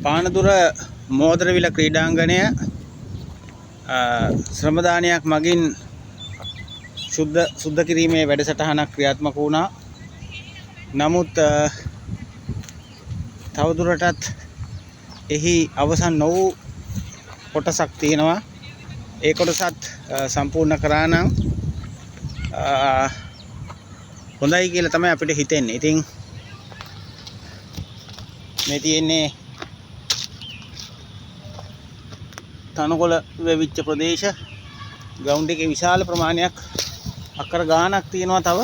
පානදුර මෝදරවිල ක්‍රීඩාංගණය ශ්‍රමදානයක් මගින් සුද්ධ කිරීමේ වැඩසටහනක් ක්‍රියාත්මක වුණා. නමුත් තවදුරටත් එහි අවසන් නොවූ කොටසක් තියෙනවා. ඒ කොටසත් සම්පූර්ණ කරා නම් හොඳයි කියලා තමයි අපිට හිතෙන්නේ. ඉතින් මේ තියෙන්නේ තනකොළ වෙවිච්ච ප්‍රදේශ. ග්‍රවුන්ඩ් එකේ විශාල ප්‍රමාණයක් අක්කර ගාණක් තියෙනවා. තව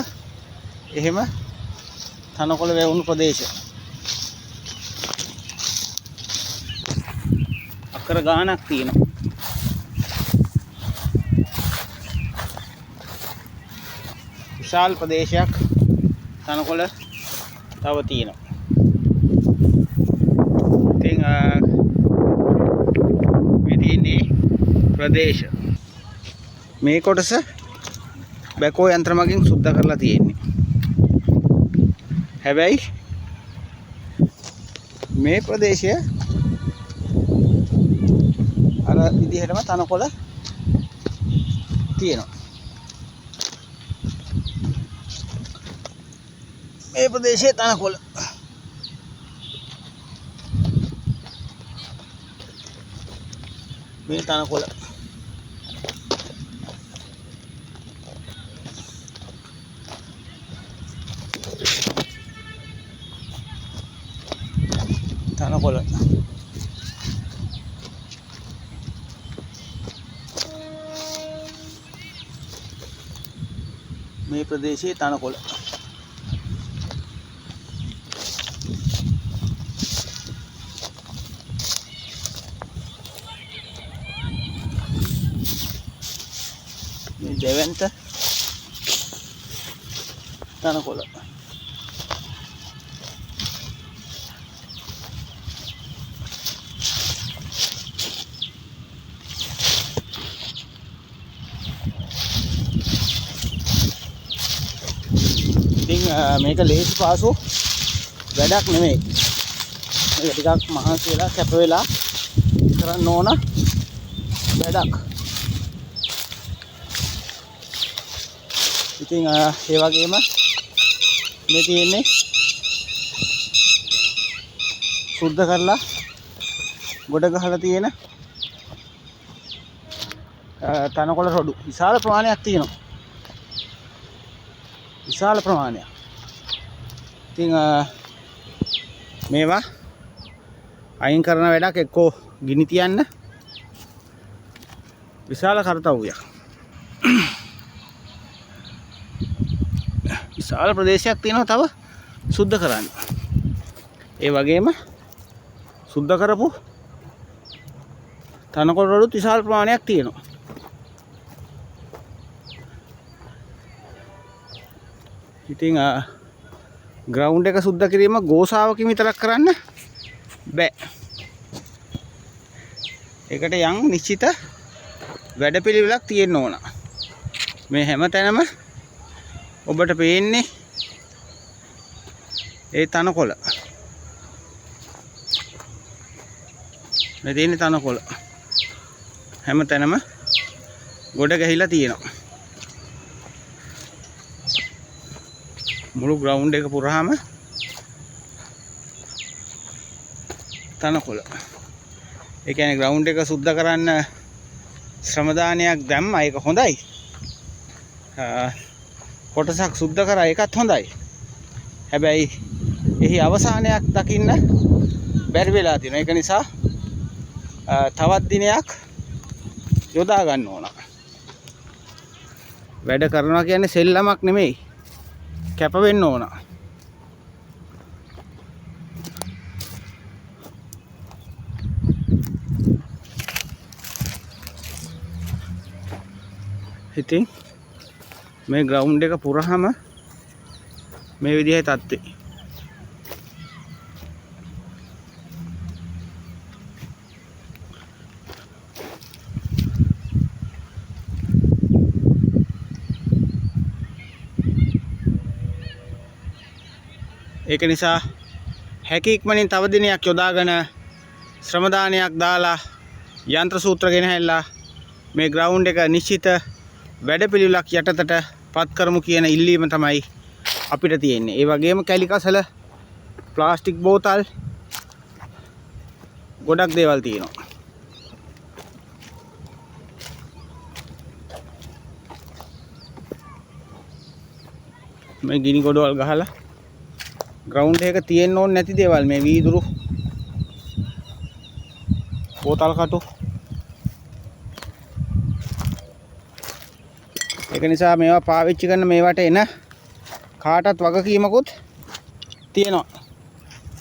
එහෙම තනකොළ වැවුණු ප්‍රදේශ අක්කර ගාණක් තියෙනවා. විශාල ප්‍රදේශයක් තනකොළ තව තියෙනවා. ඉතින් මේ තියෙන්නේ ප්‍රදේශ. මේ කොටස බැකෝ යන්ත්‍ර මගින් සුද්ධ කරලා තියෙන්නේ. හැබැයි මේ ප්‍රදේශය අර විදිහටම තනකොළ තියෙනවා. මේ ප්‍රදේශයේ තනකොළ මේ තනකොළ මේ ප්‍රදේශයේ තනකොළ මේ දෙවන්ත තනකොළ මේක ලේසි පාසු වැඩක් නෙමෙයි. මේක ටිකක් මහන්සි වෙලා කැප වෙලා කරන්න ඕන වැඩක්. ඉතින් ඒ වගේම මේ තියෙන්නේ සුද්ධ කරලා ගොඩ ගහලා තියෙන තනකොළ රොඩු විශාල ප්‍රමාණයක් තියෙනවා. විශාල ප්‍රමාණයක්. ඉතින් මේවා අයින් කරන වැඩක් එක්කෝ ගිනි තියන්න විශාල කරතව්‍යයක්. විශාල ප්‍රදේශයක් තියෙනවා තව සුද්ධ කරන්න. ඒ වගේම සුද්ධ කරපු තනකොළ රොඩුත් විශාල ප්‍රමාණයක් තියෙනවා. ඉතින් ග්‍රවුන්ඩ් එක සුද්ධ කිරීම ගෝසාවකින් විතරක් කරන්න බෑ. ඒකට යම් නිශ්චිත වැඩපිළිවෙලක් තියෙන්න ඕන. මේ හැම තැනම ඔබට පේන්නේ ඒ තනකොළ. මේ තියෙන තනකොළ හැම තැනම ගොඩ ගැහිලා තියෙනවා. මුළු ග්‍රවුන්ඩ් එක පුරාම තනකොළ. ඒ කියන්නේ ග්‍රවුන්ඩ් එක සුද්ධ කරන්න ශ්‍රමදානයක් දැම්මා. ඒක හොඳයි. කොටසක් සුද්ධ කරා ඒකත් හොඳයි. හැබැයි එහි අවසානයක් දකින්න බැරි වෙලා තියෙනවා. ඒක නිසා තවත් දිනයක් යොදා ගන්න ඕන. වැඩ කරනවා කියන්නේ සෙල්ලමක් නෙමෙයි. කැප වෙන්න ඕන. ඉතින් මේ ග්‍රවුන්ඩ් එක පුරාම මේ විදිහේ තත්ත්වය. ඒක නිසා හැකි ඉක්මනින් තව දිනයක් යොදාගෙන ශ්‍රම දානයක් දාලා යන්ත්‍ර සූත්‍ර ගෙනහැල්ලා මේ ග්‍රවුන්ඩ් එක නිශ්චිත වැඩපිළිවෙලක් යටතට පත් කරමු කියන ඉල්ලීම තමයි අපිට තියෙන්නේ. ඒ වගේම කැලි කසල, ප්ලාස්ටික් බෝතල් ගොඩක් දේවල් තියෙනවා. මේ ගිනි ගොඩවල් ගහලා ග්‍රවුන්ඩ් එක තියෙන්න ඕනේ නැති දේවල් මේ වීදුරු, බෝතල් කටු. ඒක නිසා මේවා පාවිච්චි කරන මේවට එන කාටත් වගකීමකුත් තියෙනවා.